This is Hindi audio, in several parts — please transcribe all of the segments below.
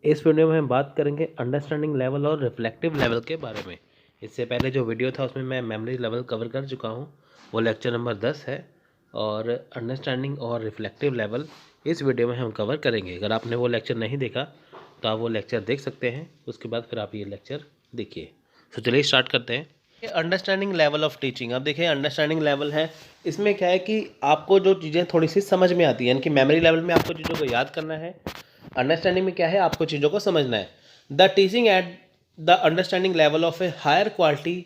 इस वीडियो में हम बात करेंगे अंडरस्टैंडिंग लेवल और रिफ्लेक्टिव लेवल के बारे में। इससे पहले जो वीडियो था उसमें मैं मेमोरी लेवल कवर कर चुका हूँ, वो लेक्चर नंबर 10 है। और अंडरस्टैंडिंग और रिफ्लेक्टिव लेवल इस वीडियो में हम कवर करेंगे। अगर आपने वो लेक्चर नहीं देखा तो आप वो लेक्चर देख सकते हैं, उसके बाद फिर आप ये लेक्चर देखिए। तो चलिए स्टार्ट करते हैं। Understanding level of teaching. अब देखिए अंडरस्टैंडिंग लेवल है, इसमें क्या है कि आपको जो चीज़ें थोड़ी सी समझ में आती है, यानी कि मेमोरी लेवल में आपको चीज़ों को याद करना है, अंडरस्टैंडिंग में क्या है आपको चीज़ों को समझना है। The teaching at the understanding level of a higher quality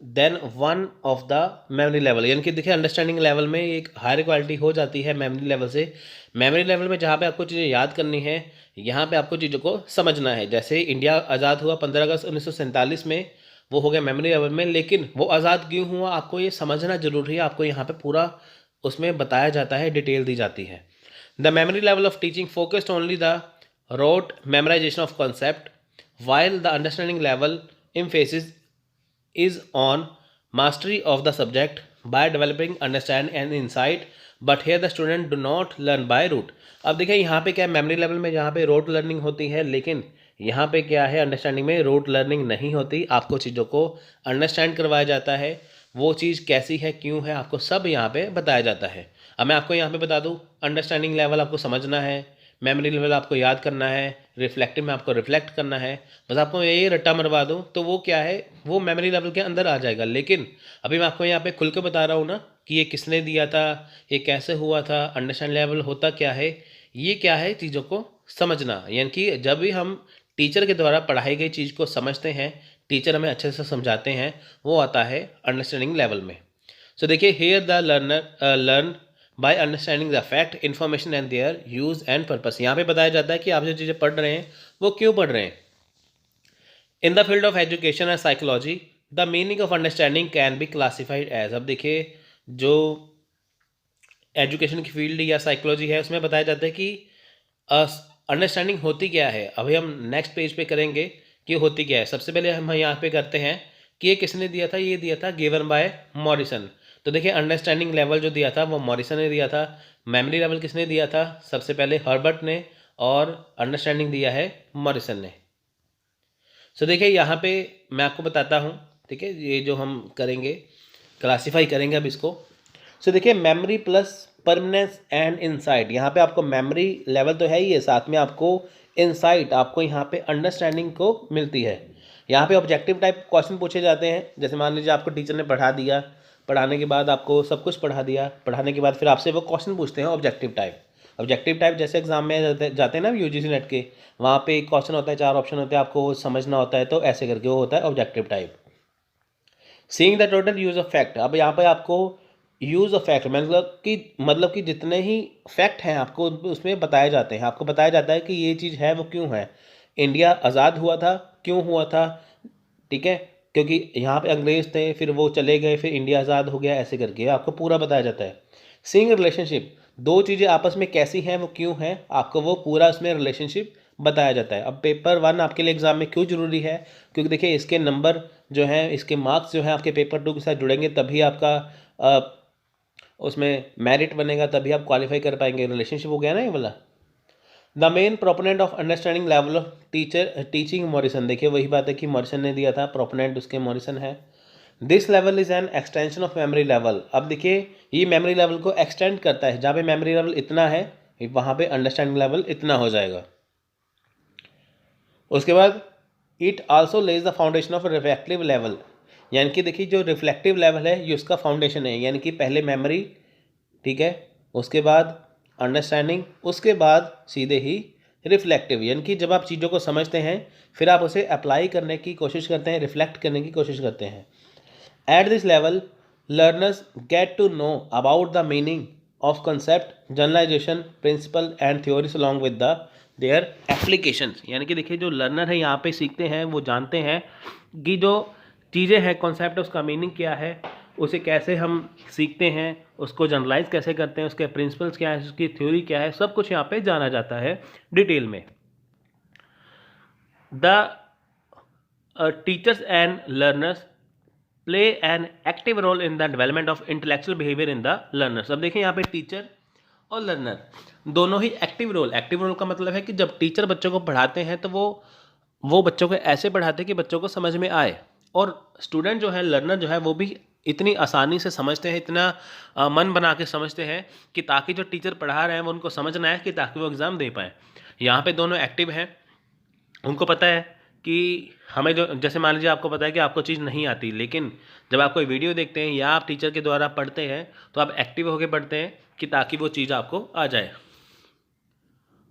than one of the memory level, यानी कि देखिए अंडरस्टैंडिंग लेवल में एक हायर क्वालिटी हो जाती है मेमोरी लेवल से। मेमोरी लेवल में जहाँ पे आपको चीज़ें याद करनी है, यहाँ पे आपको चीज़ों को समझना है। जैसे इंडिया आज़ाद हुआ 15 अगस्त 1947 में, वो हो गया मेमोरी लेवल में, लेकिन वो आज़ाद क्यों हुआ आपको ये समझना जरूरी है। आपको यहाँ पे पूरा उसमें बताया जाता है, डिटेल दी जाती है। The memory level of teaching focused only the rote memorization of concept, while the understanding level emphasis is on mastery of the subject by developing understand and insight. But here the student do not learn by rote. अब देखिए यहाँ पे क्या है, मेमोरी लेवल में जहाँ पे रोट लर्निंग होती है, लेकिन यहाँ पे क्या है अंडरस्टैंडिंग में रोट लर्निंग नहीं होती। आपको चीज़ों को अंडरस्टैंड करवाया जाता है, वो चीज़ कैसी है क्यों है आपको सब यहाँ पे बताया जाता है। अब मैं आपको यहाँ पे बता दूँ, अंडरस्टैंडिंग लेवल आपको समझना है, मेमोरी लेवल आपको याद करना है, रिफ्लेक्टिव में आपको रिफ्लेक्ट करना है। बस आपको यही रट्टा मरवा दूँ तो वो क्या है, वो मेमोरी लेवल के अंदर आ जाएगा। लेकिन अभी मैं आपको यहाँ पे खुल के बता रहा हूँ ना कि ये किसने दिया था, ये कैसे हुआ था, अंडरस्टैंड लेवल होता क्या है, ये क्या है चीज़ों को समझना। यानी कि जब भी हम टीचर के द्वारा पढ़ाई गई चीज़ को समझते हैं, टीचर हमें अच्छे से समझाते हैं, वो आता है अंडरस्टैंडिंग लेवल में। सो देखिए here the learner learn by understanding the fact information and their use and purpose. यहाँ पे बताया जाता है कि आप जो चीज़ें पढ़ रहे हैं वो क्यों पढ़ रहे हैं। In the field of education and psychology the meaning of understanding can be classified as. अब देखिए जो एजुकेशन की फील्ड या साइकोलॉजी है उसमें बताया जाता है कि अंडरस्टैंडिंग होती क्या है। अभी हम नेक्स्ट पेज पे करेंगे कि होती क्या है। सबसे पहले हम यहाँ पे करते हैं कि ये किसने दिया था, ये दिया था गिवन बाय मॉरिसन। तो देखिए अंडरस्टैंडिंग लेवल जो दिया था वो मॉरिसन ने दिया था। मेमोरी लेवल किसने दिया था, सबसे पहले हर्बर्ट ने, और अंडरस्टैंडिंग दिया है मॉरिसन ने। सो देखिए यहाँ पे मैं आपको बताता हूँ, ठीक है, ये जो हम करेंगे क्लासीफाई करेंगे अब इसको। सो देखिए memory plus permanence and insight, यहाँ पे आपको मेमोरी लेवल तो है ही है, साथ में आपको इनसाइट, आपको यहाँ पे अंडरस्टैंडिंग को मिलती है। यहाँ पे ऑब्जेक्टिव टाइप क्वेश्चन पूछे जाते हैं। जैसे मान लीजिए आपको टीचर ने पढ़ा दिया, पढ़ाने के बाद आपको सब कुछ पढ़ा दिया, पढ़ाने के बाद फिर आपसे वो क्वेश्चन पूछते हैं ऑब्जेक्टिव टाइप। ऑब्जेक्टिव टाइप जैसे एग्जाम में जाते हैं ना यूजीसी नेट के, वहाँ पे एक क्वेश्चन होता है, 4 ऑप्शन होते हैं, आपको वो समझना होता है, तो ऐसे करके वो होता है objective type. Seeing the total use of fact, अब यहाँ पे आपको यूज ऑफ फैक्ट मतलब कि जितने ही फैक्ट हैं आपको उसमें बताए जाते हैं। आपको बताया जाता है कि ये चीज़ है वो क्यों है, इंडिया आज़ाद हुआ था क्यों हुआ था, ठीक है, क्योंकि यहाँ पे अंग्रेज थे, फिर वो चले गए, फिर इंडिया आज़ाद हो गया, ऐसे करके आपको पूरा बताया जाता है। सीइंग रिलेशनशिप, दो चीज़ें आपस में कैसी हैं वो क्यों हैं, आपको वो पूरा उसमें रिलेशनशिप बताया जाता है। अब पेपर 1 आपके लिए एग्जाम में क्यों ज़रूरी है, क्योंकि देखिए इसके नंबर जो हैं, इसके मार्क्स जो हैं आपके पेपर 2 के साथ जुड़ेंगे, तभी आपका उसमें मेरिट बनेगा, तभी आप क्वालिफाई कर पाएंगे। रिलेशनशिप हो गया ना ये वाला। The main proponent of understanding level of teaching Morrison, देखिए वही बात है कि मॉरिसन ने दिया था, प्रोपोनेंट उसके मॉरिसन है। This level is an extension of memory level. अब देखिए ये मेमोरी लेवल को एक्सटेंड करता है, जहाँ पे मेमोरी लेवल इतना है वहाँ पे अंडरस्टैंडिंग लेवल इतना हो जाएगा। उसके बाद it also Lay's the foundation of reflective level, यानी कि देखिए जो रिफ्लेक्टिव लेवल है ये उसका फाउंडेशन है, यानी कि पहले मेमोरी, ठीक है, उसके बाद अंडरस्टैंडिंग, उसके बाद सीधे ही रिफ्लेक्टिव, यानी कि जब आप चीज़ों को समझते हैं फिर आप उसे अप्लाई करने की कोशिश करते हैं, रिफ्लेक्ट करने की कोशिश करते हैं। At this level learners get to know about the meaning of concept, generalisation, principle and theories along with the their applications, यानी कि देखिए जो लर्नर है यहाँ पे सीखते हैं, वो जानते हैं कि जो चीज़ें हैं, कॉन्सेप्ट, उसका मीनिंग क्या है, उसे कैसे हम सीखते हैं, उसको जनरलाइज कैसे करते हैं, उसके प्रिंसिपल्स क्या है, उसकी थ्योरी क्या है, सब कुछ यहाँ पे जाना जाता है डिटेल में। The teachers and learners play an active role in the development of intellectual behaviour in the learners. अब देखिए यहाँ पे टीचर और लर्नर दोनों ही एक्टिव रोल। एक्टिव रोल का मतलब है कि जब टीचर बच्चों को पढ़ाते हैं तो वो बच्चों को ऐसे पढ़ाते हैं कि बच्चों को समझ में आए, और स्टूडेंट जो है, लर्नर जो है, वो भी इतनी आसानी से समझते हैं, इतना मन बना के समझते हैं कि ताकि जो टीचर पढ़ा रहे हैं वो उनको समझना है, कि ताकि वो एग्ज़ाम दे पाएँ। यहाँ पे दोनों एक्टिव हैं, उनको पता है कि हमें जो, जैसे मान लीजिए आपको पता है कि आपको चीज़ नहीं आती, लेकिन जब आप कोई वीडियो देखते हैं या आप टीचर के द्वारा पढ़ते हैं तो आप एक्टिव होकर पढ़ते हैं कि ताकि वो चीज़ आपको आ जाए।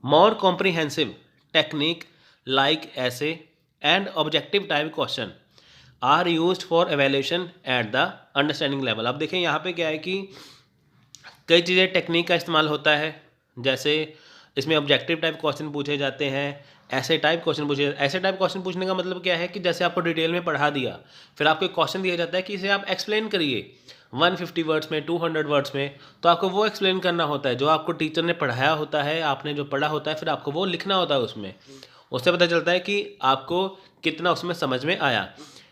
More comprehensive technique like essay and objective type question are used for evaluation at the understanding level. अब देखें यहाँ पे क्या है कि कई चीज़ें टेक्निक का इस्तेमाल होता है, जैसे इसमें ऑब्जेक्टिव टाइप क्वेश्चन पूछे जाते हैं, ऐसे टाइप क्वेश्चन पूछे। ऐसे टाइप क्वेश्चन पूछने का मतलब क्या है कि जैसे आपको डिटेल में पढ़ा दिया, फिर आपको एक क्वेश्चन दिया जाता है कि इसे आप एक्सप्लेन करिए 150 वर्ड्स में, 200 वर्ड्स में, तो आपको वो एक्सप्लेन करना होता है जो आपको टीचर ने पढ़ाया होता है, आपने जो पढ़ा होता है, फिर आपको वो लिखना होता है उसमें। उससे पता चलता है कि आपको कितना उसमें समझ में आया।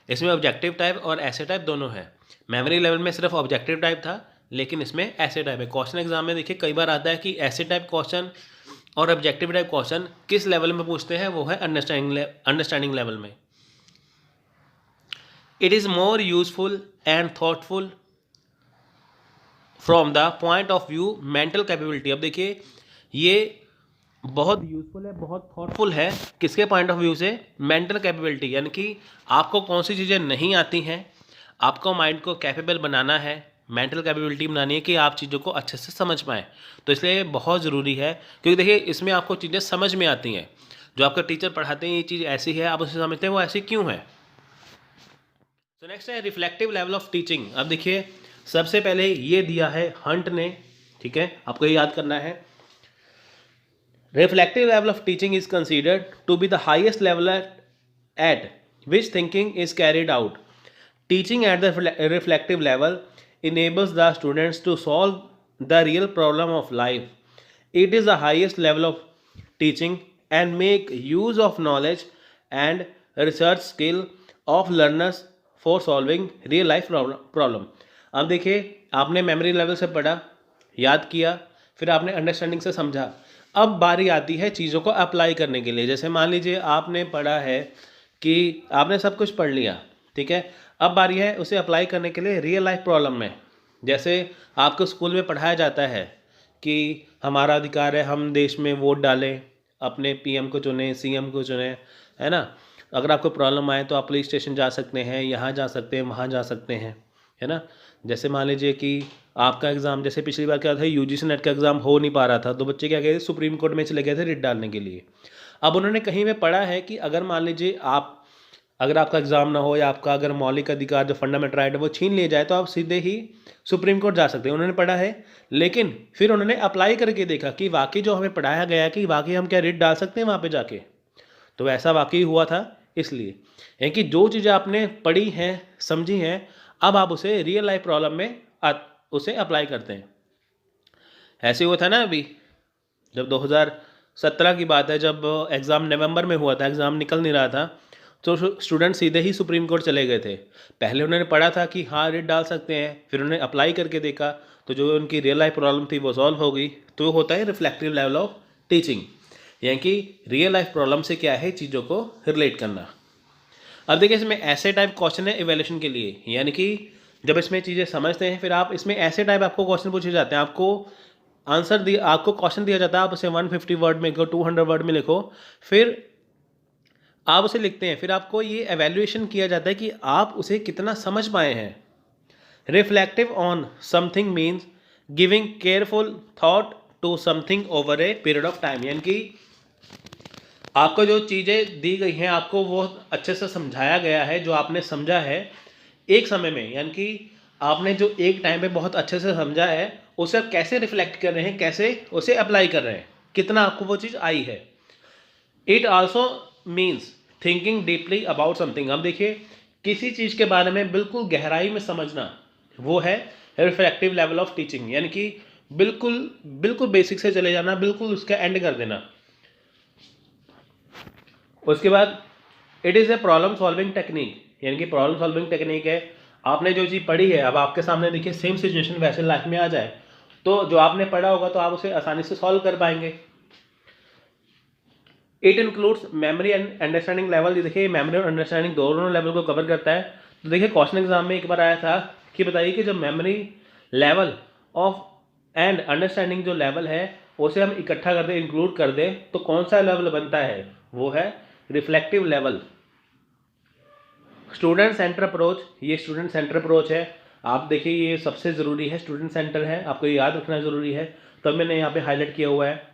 इसमें ऑब्जेक्टिव टाइप और ऐसे टाइप दोनों है। मेमोरी लेवल में सिर्फ ऑब्जेक्टिव टाइप था, लेकिन इसमें ऐसे टाइप है। क्वेश्चन एग्जाम में देखिए कई बार आता है कि ऐसे टाइप क्वेश्चन और ऑब्जेक्टिव टाइप क्वेश्चन किस लेवल में पूछते हैं, वो है अंडरस्टैंडिंग लेवल में। It is more useful and thoughtful from the point of view mental capability. अब देखिए ये बहुत यूजफुल है, बहुत थॉटफुल है, किसके पॉइंट ऑफ व्यू से? मेंटल कैपेबिलिटी, यानी कि आपको कौन सी चीज़ें नहीं आती हैं, आपको माइंड को कैपेबल बनाना है, मेंटल कैपेबिलिटी बनानी है कि आप चीज़ों को अच्छे से समझ पाएँ। तो इसलिए बहुत ज़रूरी है, क्योंकि देखिए इसमें आपको चीज़ें समझ में आती हैं। जो आपका टीचर पढ़ाते हैं ये चीज़ ऐसी है, आप उसे समझते हैं वो ऐसी क्यों है। तो नेक्स्ट है रिफ्लेक्टिव लेवल ऑफ टीचिंग। अब देखिए सबसे पहले ये दिया है हंट ने, ठीक है, आपको ये याद करना है। Reflective level of teaching is considered to be the highest level at which thinking is carried out. Teaching at the reflective level enables the students to solve the real problem of life. It is the highest level of teaching and make use of knowledge and research skill of learners for solving real life problem. अब देखिए आपने मेमोरी लेवल से पढ़ा, याद किया, फिर आपने अंडरस्टैंडिंग से समझा। अब बारी आती है चीज़ों को अप्लाई करने के लिए। जैसे मान लीजिए आपने पढ़ा है कि आपने सब कुछ पढ़ लिया, ठीक है, अब बारी है उसे अप्लाई करने के लिए रियल लाइफ प्रॉब्लम में। जैसे आपको स्कूल में पढ़ाया जाता है कि हमारा अधिकार है, हम देश में वोट डालें, अपने पीएम को चुनें, सीएम को चुनें, है ना। अगर आपको प्रॉब्लम आए तो आप पुलिस स्टेशन जा सकते हैं, यहाँ जा सकते हैं, वहाँ जा सकते हैं, है ना। जैसे मान लीजिए कि आपका एग्ज़ाम, जैसे पिछली बार क्या था, यूजीसी नेट का एग्ज़ाम हो नहीं पा रहा था, तो बच्चे क्या गए थे, सुप्रीम कोर्ट में चले गए थे रिट डालने के लिए। अब उन्होंने कहीं में पढ़ा है कि अगर मान लीजिए अगर आपका एग्ज़ाम ना हो या आपका अगर मौलिक अधिकार जो फंडामेंटल राइट है वो छीन लिया जाए, तो आप सीधे ही सुप्रीम कोर्ट जा सकते हैं। उन्होंने पढ़ा है, लेकिन फिर उन्होंने अप्लाई करके देखा कि वाकई जो हमें पढ़ाया गया है कि वाकई हम क्या रिट डाल सकते हैं वहाँ पर जाके। तो ऐसा वाकई हुआ था। इसलिए यानी कि जो चीज़ें आपने पढ़ी हैं, समझी हैं, अब आप उसे रियल लाइफ प्रॉब्लम में उसे अप्लाई करते हैं। ऐसे हुआ था ना अभी, जब 2017 की बात है, जब एग्ज़ाम नवंबर में हुआ था, एग्ज़ाम निकल नहीं रहा था, तो स्टूडेंट सीधे ही सुप्रीम कोर्ट चले गए थे। पहले उन्होंने पढ़ा था कि हाँ रिट डाल सकते हैं, फिर उन्होंने अप्लाई करके देखा तो जो उनकी रियल लाइफ प्रॉब्लम थी वो सॉल्व हो गई। तो वो होता है रिफ्लेक्टिव लेवल ऑफ टीचिंग, यानी कि रियल लाइफ प्रॉब्लम से क्या है चीज़ों को रिलेट करना। अब देखिए इसमें ऐसे टाइप क्वेश्चन है इवैल्यूएशन के लिए, यानी कि जब इसमें चीज़ें समझते हैं फिर आप इसमें ऐसे टाइप आपको क्वेश्चन पूछे जाते हैं, आपको क्वेश्चन दिया जाता है, आप उसे 150 वर्ड में लिखो, 200 वर्ड में लिखो, फिर आप उसे लिखते हैं, फिर आपको ये एवेल्यूएशन किया जाता है कि आप उसे कितना समझ पाए हैं। Reflective on something means giving careful thought to something over a period of time, यानी कि आपको जो चीज़ें दी गई हैं आपको वो अच्छे से समझाया गया है, जो आपने समझा है एक समय में, यानी कि आपने जो एक टाइम पे बहुत अच्छे से समझा है उसे आप कैसे रिफ्लेक्ट कर रहे हैं, कैसे उसे अप्लाई कर रहे हैं, कितना आपको वो चीज़ आई है। It also means thinking deeply about something. अब देखिए किसी चीज़ के बारे में बिल्कुल गहराई में समझना, वो है रिफ्लेक्टिव लेवल ऑफ टीचिंग, यानी कि बिल्कुल बेसिक से चले जाना, बिल्कुल उसका एंड कर देना। उसके बाद it is a problem solving technique, यानी कि प्रॉब्लम सॉल्विंग टेक्निक है, आपने जो चीज़ पढ़ी है अब आपके सामने देखिए सेम सिचुएशन वैसे लाइफ में आ जाए तो जो आपने पढ़ा होगा तो आप उसे आसानी से सॉल्व कर पाएंगे। It includes memory and understanding level. देखिए मेमोरी और अंडरस्टैंडिंग दोनों लेवल को कवर करता है। तो देखिए क्वेश्चन एग्जाम में एक बार आया था कि बताइए कि जब memory level of and understanding जो लेवल है उसे हम इकट्ठा कर दें, इंक्लूड कर दें, तो कौन सा लेवल बनता है? वो है reflective level. Student centre approach, ये स्टूडेंट सेंटर अप्रोच है। आप देखिए ये सबसे ज़रूरी है, स्टूडेंट सेंटर है, आपको ये याद रखना ज़रूरी है, तब मैंने यहाँ पे हाईलाइट किया हुआ है।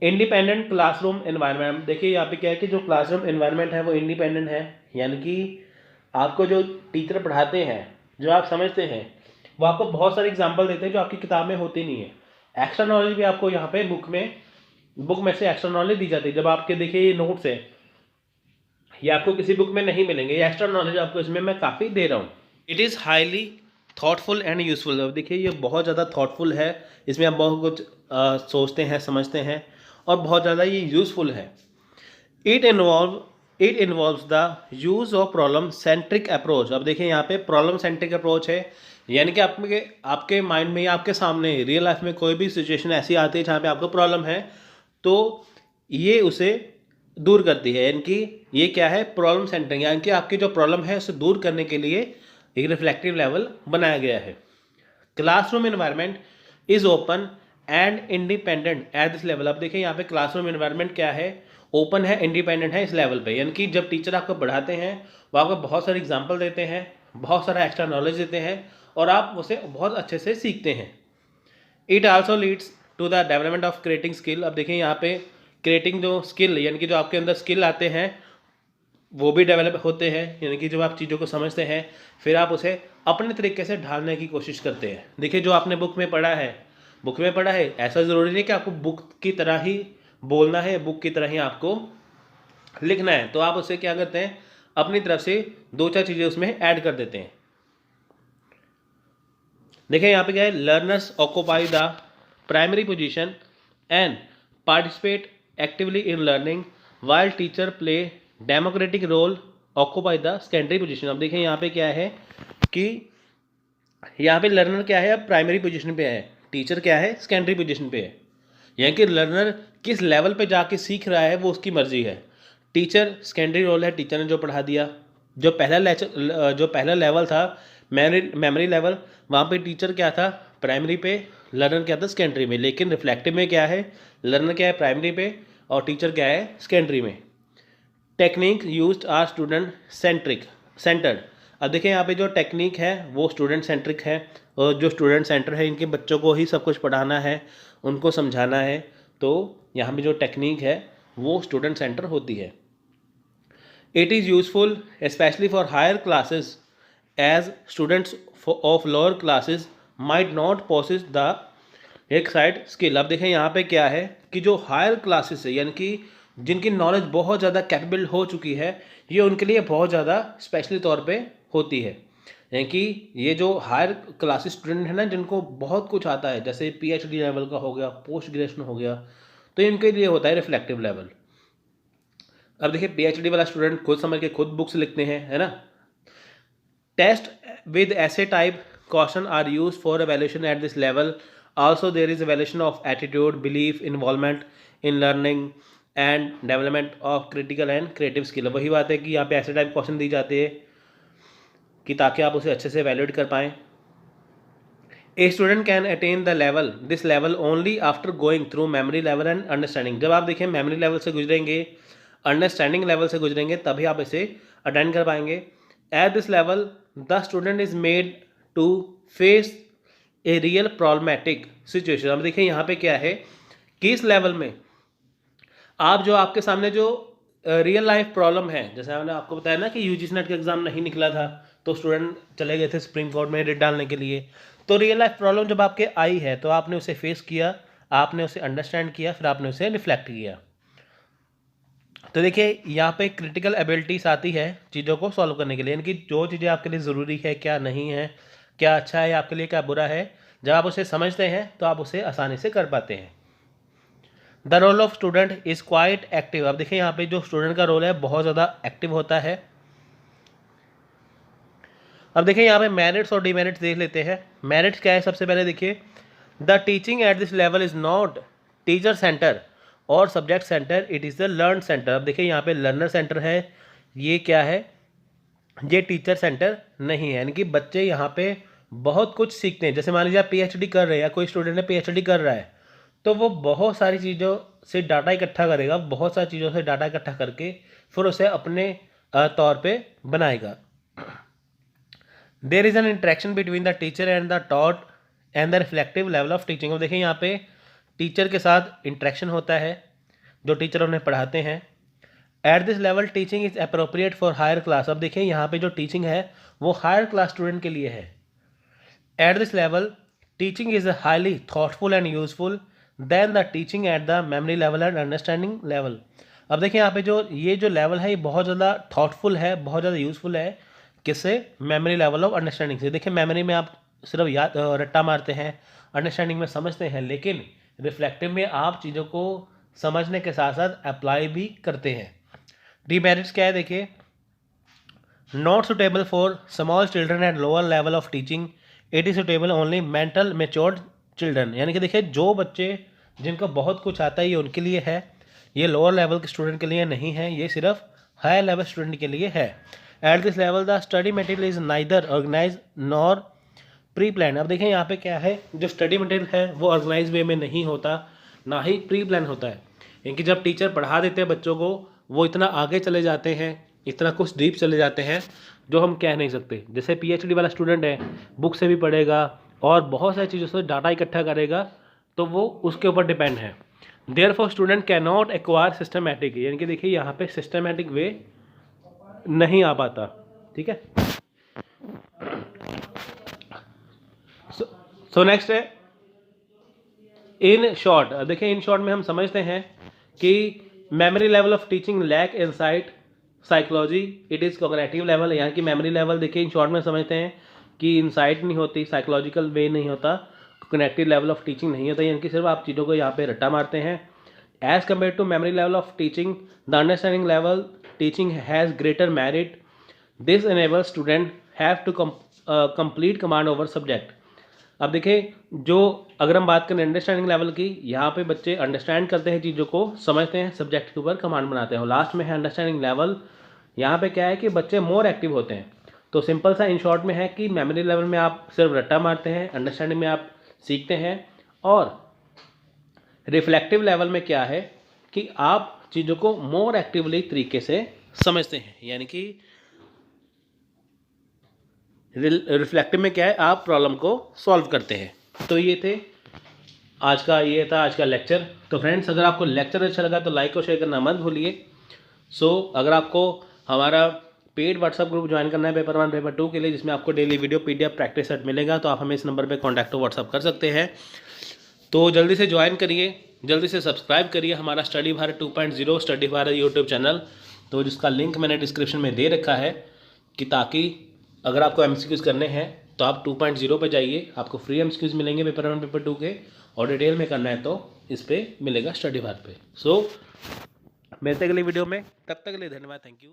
इंडिपेंडेंट क्लासरूम एनवायरनमेंट, देखिए यहाँ पे क्या है कि जो क्लासरूम एनवायरनमेंट है वो इंडिपेंडेंट है, यानी कि आपको जो टीचर पढ़ाते हैं, जो आप समझते हैं, वो आपको बहुत सारे एग्जाम्पल देते हैं जो आपकी किताब में होती नहीं है। एक्स्ट्रा नॉलेज भी आपको यहाँ पे बुक में से एक्स्ट्रा नॉलेज दी जाती है। जब आपके देखिए ये नोट्स है, ये आपको किसी बुक में नहीं मिलेंगे, ये एक्स्ट्रा नॉलेज आपको इसमें मैं काफ़ी दे रहा हूँ। It is highly thoughtful and useful. अब देखिए ये बहुत ज़्यादा थॉटफुल है, इसमें आप बहुत कुछ सोचते हैं, समझते हैं, और बहुत ज़्यादा ये यूज़फुल है। It involves the use of problem centric approach. अब देखिए यहाँ पे प्रॉब्लम सेंट्रिक अप्रोच है, यानी कि आपके माइंड में या आपके सामने रियल लाइफ में कोई भी सिचुएशन ऐसी आती है जहाँ पे आपको प्रॉब्लम है, तो ये उसे दूर करती है। यानी कि ये क्या है? प्रॉब्लम सेंटरिंग, यानी कि आपकी जो प्रॉब्लम है उसे दूर करने के लिए एक रिफ्लेक्टिव लेवल बनाया गया है। Classroom environment is open and independent eight this level. अब देखिए यहाँ पे क्लासरूम एनवायरनमेंट क्या है? ओपन है, इंडिपेंडेंट है इस लेवल पे। यानी कि जब टीचर आपको पढ़ाते हैं वो आपको बहुत सारे एग्जाम्पल देते हैं, बहुत सारा एक्स्ट्रा नॉलेज देते हैं, और आप उसे बहुत अच्छे से सीखते हैं। It also leads to the development of creating skill. अब देखिए यहाँ पे क्रिएटिंग जो स्किल, यानी कि जो आपके अंदर स्किल आते हैं वो भी डेवलप होते हैं। यानी कि जब आप चीज़ों को समझते हैं फिर आप उसे अपने तरीके से ढालने की कोशिश करते हैं। देखिए जो आपने बुक में पढ़ा है, ऐसा ज़रूरी नहीं कि आपको बुक की तरह ही बोलना है, बुक की तरह ही आपको लिखना है। तो आप उसे क्या करते हैं? अपनी तरफ से 2-4 चीज़ें उसमें ऐड कर देते हैं। देखिए यहाँ पे क्या है? Learners occupy the primary position and participate actively in learning while teacher play democratic role occupy the secondary position. अब देखिए यहाँ पे क्या है कि यहाँ पे लर्नर क्या है? अब प्राइमरी पोजीशन पे है, टीचर क्या है? सेकेंडरी पोजीशन पे है। यानी कि लर्नर किस लेवल पे जाके सीख रहा है वो उसकी मर्जी है। टीचर सेकेंडरी रोल है, टीचर ने जो पढ़ा दिया। जो पहला लेवल था मेमोरी लेवल, वहाँ पे टीचर क्या था? प्राइमरी पे, लर्नर क्या था? सेकेंडरी में। लेकिन रिफ्लेक्टिव में क्या है? लर्नर क्या है? प्राइमरी पे, और टीचर क्या है? सेकेंडरी में। Technique used are student centred. अब देखिए यहाँ पे जो टेक्निक है वो स्टूडेंट सेंट्रिक है, और जो स्टूडेंट सेंटर है इनके बच्चों को ही सब कुछ पढ़ाना है, उनको समझाना है। तो यहाँ पे जो टेक्निक है वो स्टूडेंट सेंटर होती है। It is useful specially for higher classes as students of lower classes might not possess the एक साइड स्किल। अब देखें यहाँ पे क्या है कि जो हायर क्लासेस है, यानी कि जिनकी नॉलेज बहुत ज़्यादा कैपेबल हो चुकी है, ये उनके लिए बहुत ज़्यादा स्पेशली तौर पे होती है। यानी कि ये जो हायर क्लासेस स्टूडेंट है ना, जिनको बहुत कुछ आता है, जैसे पीएचडी लेवल का हो गया, पोस्ट ग्रेजुएशन हो गया, तो इनके लिए होता है रिफ्लेक्टिव लेवल। अब देखिए पीएचडी वाला स्टूडेंट खुद समझ के खुद बुक्स लिखते हैं, है ना। Test with essay type question are use for evaluation at this level. Also there is evaluation of attitude, belief, involvement in learning and development of critical and creative skill। वही बात है कि यहाँ पे ऐसे टाइप क्वेश्चन दी जाते हैं कि ताकि आप उसे अच्छे से evaluate कर पाएँ। A student can attain this level only after going through memory level and understanding। जब आप देखें memory level से गुजरेंगे, understanding level से गुजरेंगे, तभी आप इसे अटेंड कर पाएंगे। At this level the student is made to face a real problematic situation. अब देखिए यहाँ पे क्या है कि इस लेवल में आप जो आपके सामने जो रियल लाइफ प्रॉब्लम है, जैसे मैंने आपको बताया ना कि यूजीसी नेट का एग्जाम नहीं निकला था तो स्टूडेंट चले गए थे सुप्रीम कोर्ट में रिट डालने के लिए। तो रियल लाइफ प्रॉब्लम जब आपके आई है तो आपने उसे फेस किया, आपने उसे अंडरस्टैंड किया, फिर आपने उसे रिफ्लेक्ट किया। तो देखिए यहाँ पे क्रिटिकल एबिलिटीज आती है चीज़ों को सॉल्व करने के लिए, यानी कि जो चीज़ें आपके लिए ज़रूरी है, क्या नहीं है, क्या अच्छा है आपके लिए, क्या बुरा है, जब आप उसे समझते हैं तो आप उसे आसानी से कर पाते हैं। The role of student is quite active. अब देखिए यहाँ पे जो स्टूडेंट का रोल है बहुत ज़्यादा एक्टिव होता है। अब देखिए यहाँ पे मेरिट्स और डिमेरिट्स देख लेते हैं। मेरिट्स क्या है, सबसे पहले देखिए, the teaching at this level is not teacher centre और subject centre, it is the learn centre. अब देखिए यहाँ पे लर्नर सेंटर है, ये क्या है, ये टीचर सेंटर नहीं है। यानी कि बच्चे यहाँ पे बहुत कुछ सीखते हैं। जैसे मान लीजिए आप पीएचडी कर रहे हैं या कोई स्टूडेंट है पीएचडी कर रहा है, तो वो बहुत सारी चीज़ों से डाटा इकट्ठा करेगा, बहुत सारी चीज़ों से डाटा इकट्ठा करके फिर उसे अपने तौर पे बनाएगा। There is an interaction between the teacher and the taught and the reflective level of teaching. अब देखिए यहाँ पे टीचर के साथ इंटरेक्शन होता है, जो टीचर उन्हें पढ़ाते हैं। At this level teaching is appropriate for higher class. अब देखिए यहाँ पे जो टीचिंग है वो हायर क्लास स्टूडेंट के लिए है। At this level teaching is highly thoughtful and useful than the teaching at the memory level and understanding level. अब देखिए यहाँ पे जो लेवल है ये बहुत ज़्यादा थॉटफुल है, बहुत ज़्यादा यूजफुल है। किससे? मेमोरी लेवल ऑफ अंडरस्टैंडिंग से। देखिए मेमोरी में आप सिर्फ याद रट्टा मारते हैं, अंडरस्टैंडिंग में समझते हैं, लेकिन रिफ्लेक्टिव में आप चीज़ों को समझने के साथ साथ अप्लाई भी करते हैं। डिमेरिट्स क्या है देखिए, not suitable for small children at lower level of teaching, it is suitable only mental matured children. यानी कि देखिए जो बच्चे जिनको बहुत कुछ आता है ये उनके लिए है, ये लोअर लेवल के स्टूडेंट के लिए नहीं है, ये सिर्फ हायर लेवल स्टूडेंट के लिए है। At this level the study material is neither organise nor pre plan. अब देखिए यहाँ पे क्या है, जो स्टडी मटेरियल है वो ऑर्गेनाइज वे में नहीं होता, ना ही प्री प्लान होता है। क्योंकि जब टीचर पढ़ा देते हैं बच्चों को, वो इतना आगे चले जाते हैं, इतना कुछ डीप चले जाते हैं जो हम कह नहीं सकते। जैसे पीएचडी वाला स्टूडेंट है, बुक से भी पढ़ेगा और बहुत सारी चीज़ों से डाटा इकट्ठा करेगा, तो वो उसके ऊपर डिपेंड है। Therefore student can not acquire systematic, यानी कि देखिए यहाँ पे सिस्टमैटिक वे नहीं आ पाता। ठीक है, सो नेक्स्ट है इन शॉर्ट। देखिए इन शॉर्ट में हम समझते हैं कि memory level of teaching lack insight psychology, it is cognitive level. यहाँ की मेमोरी लेवल देखिए इन शॉर्ट में समझते हैं कि इनसाइट नहीं होती, साइकोलॉजिकल वे नहीं होता, कॉग्निटिव लेवल ऑफ टीचिंग नहीं होता, यानी कि सिर्फ आप चीज़ों को यहाँ पे रट्टा मारते हैं। As compare to memory level of teaching the understanding level teaching has greater merit, this enable student have to complete command over subject. अब देखिए जो अगर हम बात करें अंडरस्टैंडिंग लेवल की, यहाँ पे बच्चे अंडरस्टैंड करते हैं, चीज़ों को समझते हैं, सब्जेक्ट के ऊपर कमांड बनाते हैं। और लास्ट में है अंडरस्टैंडिंग लेवल, यहाँ पे क्या है कि बच्चे मोर एक्टिव होते हैं। तो सिंपल सा इन शॉर्ट में है कि मेमोरी लेवल में आप सिर्फ रट्टा मारते हैं, अंडरस्टैंडिंग में आप सीखते हैं, और रिफ्लेक्टिव लेवल में क्या है कि आप चीज़ों को मोर एक्टिवली तरीके से समझते हैं। यानी कि रिफ्लेक्टिव में क्या है, आप प्रॉब्लम को सॉल्व करते हैं। तो ये था आज का लेक्चर। तो फ्रेंड्स अगर आपको लेक्चर अच्छा लगा तो लाइक और शेयर करना मत भूलिए। अगर आपको हमारा पेड व्हाट्सअप ग्रुप ज्वाइन करना है पेपर 1 पेपर 2 के लिए, जिसमें आपको daily video PDF practice set मिलेगा, तो आप हमें इस नंबर पे कांटेक्ट व्हाट्सअप कर सकते हैं। तो जल्दी से ज्वाइन करिए, जल्दी से सब्सक्राइब करिए हमारा study Bharat 2.0 study Bharat YouTube channel, तो जिसका लिंक मैंने डिस्क्रिप्शन में दे रखा है, कि ताकि अगर आपको MCQs करने हैं तो आप 2.0 पे जाइए, आपको फ्री MCQs मिलेंगे पेपर 1 पेपर 2 के, और डिटेल में करना है तो इस पर मिलेगा स्टडी भारत पे। मिलते हैं अगली वीडियो में, तब तक के लिए धन्यवाद, थैंक यू।